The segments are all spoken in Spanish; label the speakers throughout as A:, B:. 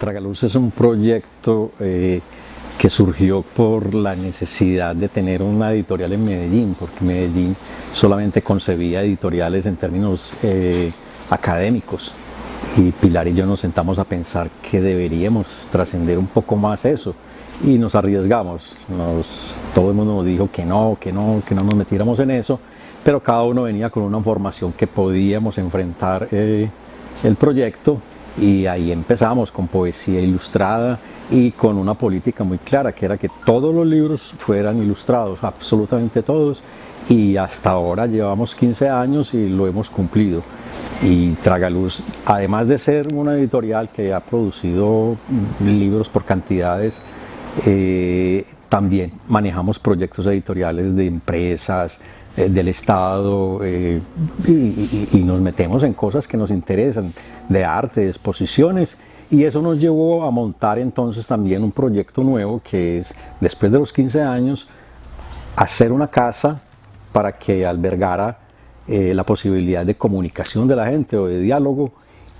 A: Tragaluz es un proyecto que surgió por la necesidad de tener una editorial en Medellín, porque Medellín solamente concebía editoriales en términos académicos. Y Pilar y yo nos sentamos a pensar que deberíamos trascender un poco más eso. Y nos arriesgamos. Todo el mundo nos dijo que no nos metiéramos en eso, pero cada uno venía con una formación que podíamos enfrentar el proyecto. Y ahí empezamos con poesía ilustrada y con una política muy clara, que era que todos los libros fueran ilustrados, absolutamente todos, y hasta ahora llevamos 15 años y lo hemos cumplido. Y Tragaluz, además de ser una editorial que ha producido libros por cantidades, también manejamos proyectos editoriales de empresas, del Estado, y nos metemos en cosas que nos interesan, de arte, de exposiciones, y eso nos llevó a montar entonces también un proyecto nuevo que es, después de los 15 años, hacer una casa para que albergara la posibilidad de comunicación de la gente o de diálogo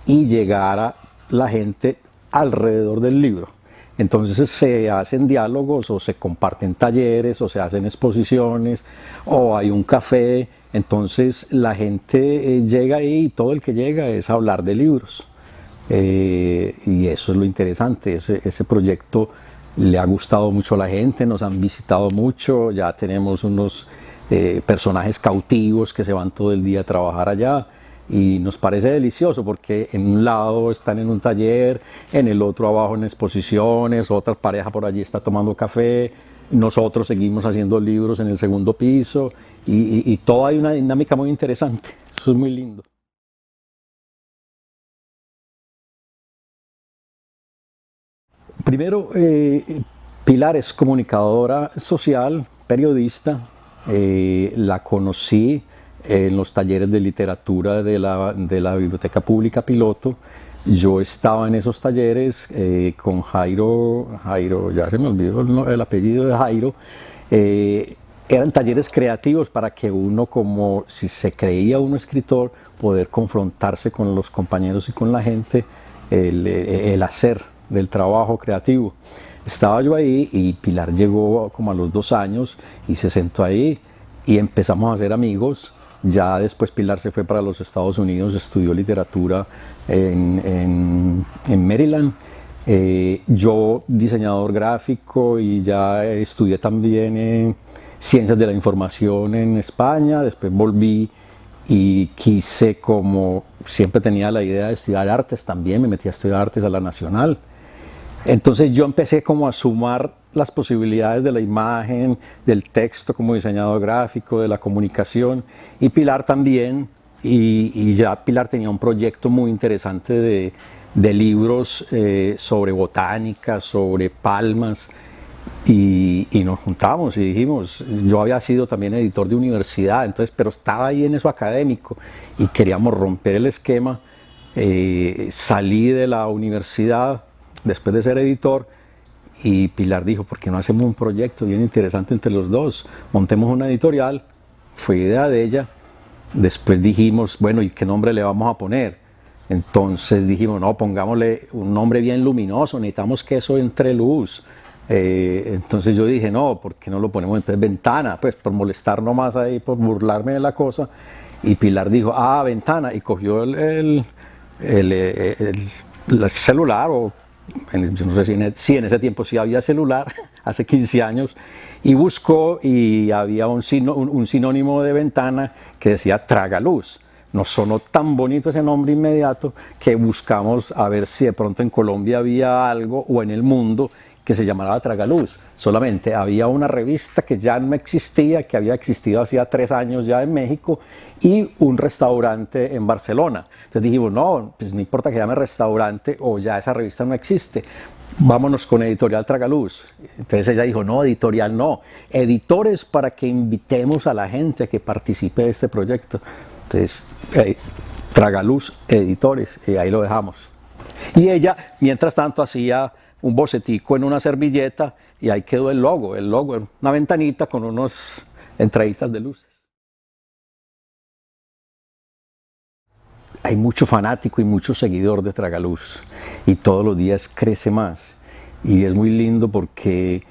A: y llegara la gente alrededor del libro. Entonces se hacen diálogos o se comparten talleres o se hacen exposiciones o hay un café. Entonces la gente llega ahí y todo el que llega es a hablar de libros. Y eso es lo interesante. Ese proyecto le ha gustado mucho a la gente, nos han visitado mucho, ya tenemos unos personajes cautivos que se van todo el día a trabajar allá. Y nos parece delicioso porque en un lado están en un taller, en el otro abajo en exposiciones, otra pareja por allí está tomando café, nosotros seguimos haciendo libros en el segundo piso y todo hay una dinámica muy interesante, eso es muy lindo. Primero, Pilar es comunicadora social, periodista, la conocí en los talleres de literatura de la Biblioteca Pública Piloto. Yo estaba en esos talleres con Jairo, ya se me olvidó el apellido de Jairo. Eran talleres creativos para que uno, como si se creía uno escritor, poder confrontarse con los compañeros y con la gente, el hacer del trabajo creativo. Estaba yo ahí y Pilar llegó como a los 2 años y se sentó ahí y empezamos a ser amigos. Ya después Pilar se fue para los Estados Unidos, estudió literatura en Maryland. Yo diseñador gráfico y ya estudié también ciencias de la información en España. Después volví y quise, como siempre tenía la idea de estudiar artes, también me metí a estudiar artes a la Nacional. Entonces yo empecé como a sumar las posibilidades de la imagen, del texto como diseñador gráfico, de la comunicación, y Pilar también, y ya Pilar tenía un proyecto muy interesante de libros sobre botánica, sobre palmas, y nos juntamos y dijimos, yo había sido también editor de universidad, entonces, pero estaba ahí en eso académico y queríamos romper el esquema. Salí de la universidad después de ser editor y Pilar dijo, ¿por qué no hacemos un proyecto bien interesante entre los dos? Montemos una editorial, fue idea de ella. Después dijimos, bueno, ¿y qué nombre le vamos a poner? Entonces dijimos, no, pongámosle un nombre bien luminoso, necesitamos que eso entre luz. Entonces yo dije, no, ¿por qué no lo ponemos entonces Ventana? Pues por molestar nomás ahí, por burlarme de la cosa. Y Pilar dijo, Ventana, y cogió el celular, o yo no sé si en ese tiempo sí había celular, hace 15 años, y buscó y había un sinónimo de Ventana que decía Tragaluz. Nos sonó tan bonito ese nombre inmediato que buscamos a ver si de pronto en Colombia había algo o en el mundo que se llamaba Tragaluz. Solamente había una revista que ya no existía, que había existido hacía 3 años ya en México, y un restaurante en Barcelona. Entonces dijimos, no, pues no importa que llame restaurante o ya esa revista no existe, vámonos con Editorial Tragaluz. Entonces ella dijo, no, editorial no, editores para que invitemos a la gente a que participe de este proyecto. Entonces, Tragaluz Editores, y ahí lo dejamos. Y ella, mientras tanto, hacía un bocetico en una servilleta y ahí quedó el logo, una ventanita con unas entraditas de luces. hay mucho fanático y mucho seguidor de Tragaluz y todos los días crece más. Y es muy lindo porque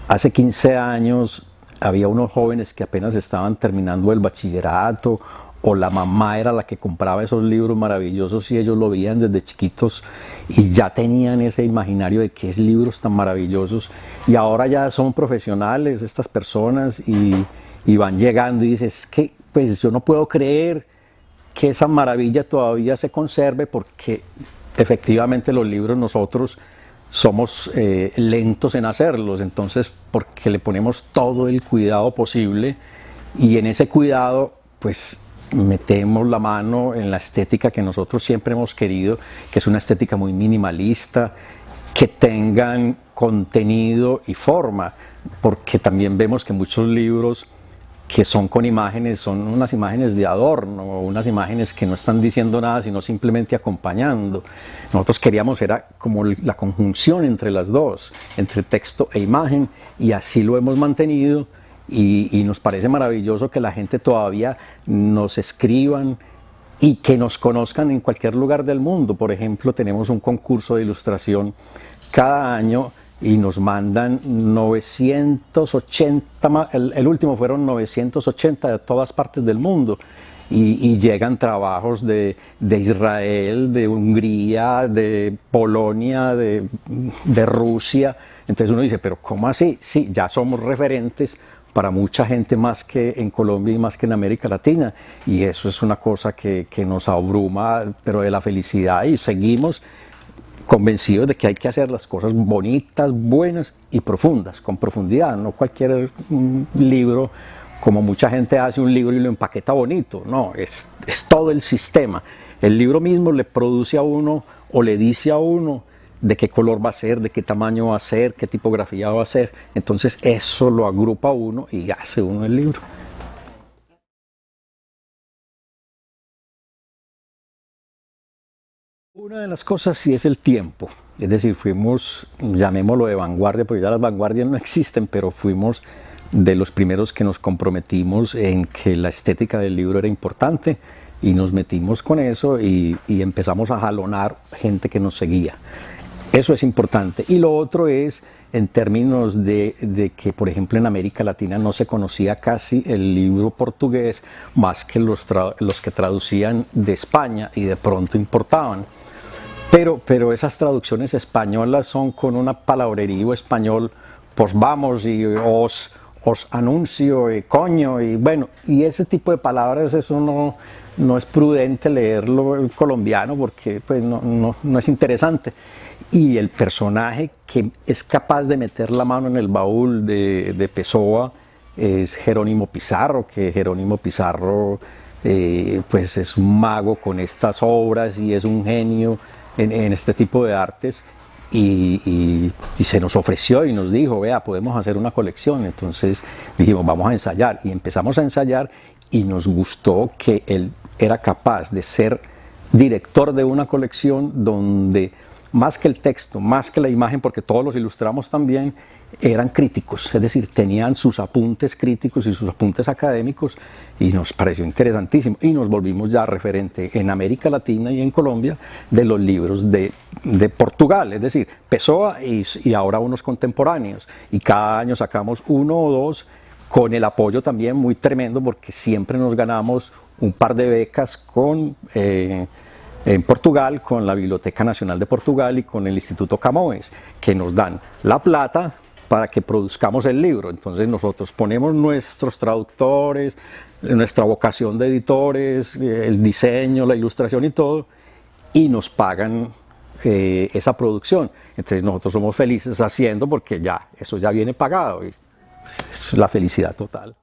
A: hace 15 años había unos jóvenes que apenas estaban terminando el bachillerato, o la mamá era la que compraba esos libros maravillosos y ellos lo veían desde chiquitos y ya tenían ese imaginario de qué libros tan maravillosos, y ahora ya son profesionales estas personas y van llegando y dices que pues yo no puedo creer que esa maravilla todavía se conserve, porque efectivamente los libros nosotros somos lentos en hacerlos, entonces porque le ponemos todo el cuidado posible, y en ese cuidado pues metemos la mano en la estética que nosotros siempre hemos querido, que es una estética muy minimalista, que tengan contenido y forma, porque también vemos que muchos libros que son con imágenes son unas imágenes de adorno, unas imágenes que no están diciendo nada sino simplemente acompañando. Nosotros queríamos era como la conjunción entre las dos, entre texto e imagen, y así lo hemos mantenido. Y nos parece maravilloso que la gente todavía nos escriban y que nos conozcan en cualquier lugar del mundo. Por ejemplo, tenemos un concurso de ilustración cada año y nos mandan 980, el último fueron 980 de todas partes del mundo. Y llegan trabajos de Israel, de Hungría, de Polonia, de Rusia. Entonces uno dice, pero ¿cómo así? Sí, ya somos referentes para mucha gente más que en Colombia y más que en América Latina, y eso es una cosa que nos abruma, pero de la felicidad, y seguimos convencidos de que hay que hacer las cosas bonitas, buenas y profundas, con profundidad, no cualquier libro, como mucha gente hace un libro y lo empaqueta bonito, no, es todo el sistema. El libro mismo le produce a uno o le dice a uno de qué color va a ser, de qué tamaño va a ser, qué tipografía va a ser. Entonces eso lo agrupa uno y hace uno el libro. Una de las cosas sí es el tiempo. Es decir, fuimos, llamémoslo de vanguardia, porque ya las vanguardias no existen, pero fuimos de los primeros que nos comprometimos en que la estética del libro era importante, y nos metimos con eso y empezamos a jalonar gente que nos seguía. Eso es importante. Y lo otro es en términos de que, por ejemplo, en América Latina no se conocía casi el libro portugués más que los que traducían de España y de pronto importaban. Pero esas traducciones españolas son con una palabrerío español, pues vamos y os anuncio y coño, y bueno, y ese tipo de palabras, eso no es prudente leerlo en colombiano porque pues no es interesante. Y el personaje que es capaz de meter la mano en el baúl de Pessoa es Jerónimo Pizarro, que Jerónimo Pizarro pues es un mago con estas obras y es un genio en este tipo de artes, y se nos ofreció y nos dijo, vea, podemos hacer una colección. Entonces dijimos, vamos a ensayar, y empezamos a ensayar, y nos gustó que él era capaz de ser director de una colección donde más que el texto, más que la imagen, porque todos los ilustramos también, eran críticos, es decir, tenían sus apuntes críticos y sus apuntes académicos, y nos pareció interesantísimo, y nos volvimos ya referente en América Latina y en Colombia de los libros de Portugal, es decir, Pessoa y ahora unos contemporáneos, y cada año sacamos uno o dos, con el apoyo también muy tremendo, porque siempre nos ganamos un par de becas en Portugal, con la Biblioteca Nacional de Portugal y con el Instituto Camões, que nos dan la plata para que produzcamos el libro. Entonces nosotros ponemos nuestros traductores, nuestra vocación de editores, el diseño, la ilustración y todo, y nos pagan esa producción. Entonces nosotros somos felices haciendo, porque ya eso ya viene pagado, y es la felicidad total.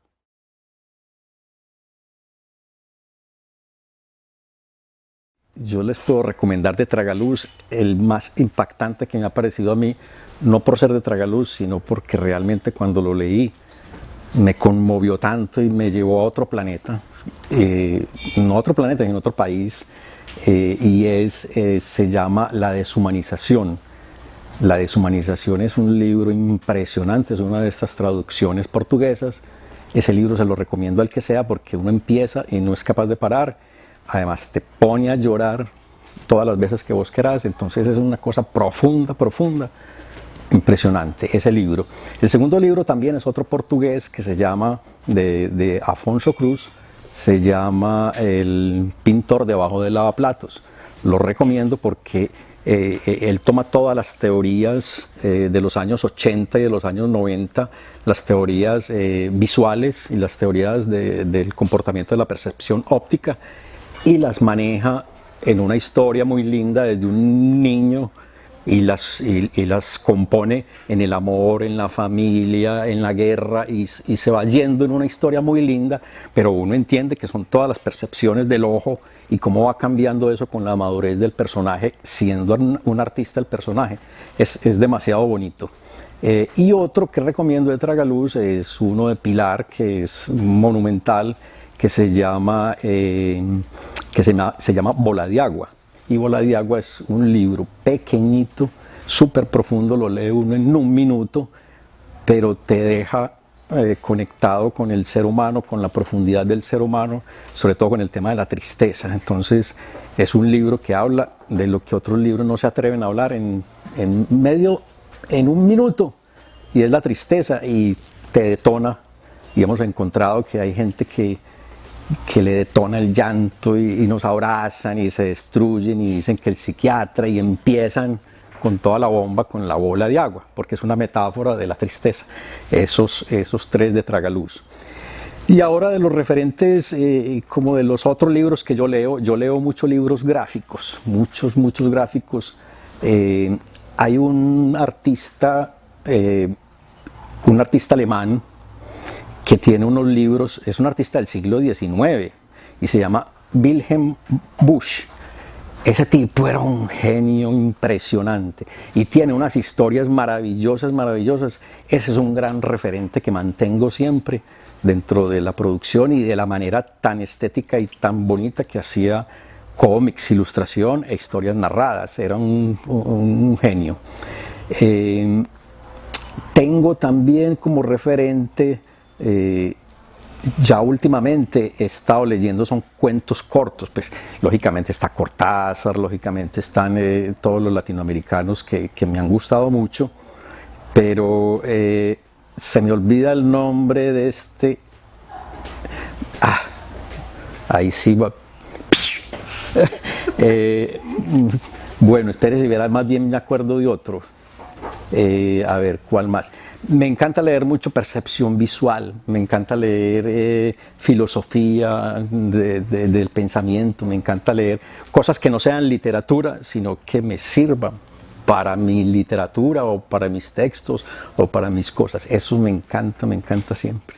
A: Yo les puedo recomendar de Tragaluz el más impactante que me ha parecido a mí, no por ser de Tragaluz, sino porque realmente cuando lo leí me conmovió tanto y me llevó a otro planeta, no a otro planeta, sino a otro país, se llama La Deshumanización. La Deshumanización es un libro impresionante, es una de estas traducciones portuguesas. Ese libro se lo recomiendo al que sea, porque uno empieza y no es capaz de parar, además te pone a llorar todas las veces que vos querás, entonces es una cosa profunda, profunda, impresionante ese libro. El segundo libro también es otro portugués que se llama, de Afonso Cruz, se llama El pintor debajo del lavaplatos. Lo recomiendo porque él toma todas las teorías de los años 80 y de los años 90, las teorías visuales y las teorías del comportamiento de la percepción óptica, y las maneja en una historia muy linda desde un niño y las compone en el amor, en la familia, en la guerra, y se va yendo en una historia muy linda, pero uno entiende que son todas las percepciones del ojo y cómo va cambiando eso con la madurez del personaje, siendo un artista el personaje. Es demasiado bonito. Y otro que recomiendo de Tragaluz es uno de Pilar, que es monumental, que se llama Bola de Agua. Y Bola de Agua es un libro pequeñito, súper profundo, lo lee uno en un minuto, pero te deja conectado con el ser humano, con la profundidad del ser humano, sobre todo con el tema de la tristeza. Entonces es un libro que habla de lo que otros libros no se atreven a hablar en un minuto, y es la tristeza, y te detona. Y hemos encontrado que hay gente que le detona el llanto y nos abrazan y se destruyen y dicen que el psiquiatra, y empiezan con toda la bomba con la bola de agua, porque es una metáfora de la tristeza. Esos tres de Tragaluz. Y ahora de los referentes, como de los otros libros que yo leo muchos libros gráficos, muchos gráficos. Hay un artista alemán que tiene unos libros, es un artista del siglo XIX y se llama Wilhelm Busch. Ese tipo era un genio impresionante y tiene unas historias maravillosas. Ese es un gran referente que mantengo siempre dentro de la producción y de la manera tan estética y tan bonita que hacía cómics, ilustración e historias narradas. Era un genio. Tengo también como referente, ya últimamente he estado leyendo, son cuentos cortos, pues lógicamente está Cortázar, lógicamente están todos los latinoamericanos que me han gustado mucho, pero se me olvida el nombre de este. Ahí sí va. Bueno, espérese, verá, más bien me acuerdo de otro. A ver, ¿cuál más? Me encanta leer mucho percepción visual, me encanta leer filosofía del pensamiento, me encanta leer cosas que no sean literatura, sino que me sirvan para mi literatura o para mis textos o para mis cosas. Eso me encanta siempre.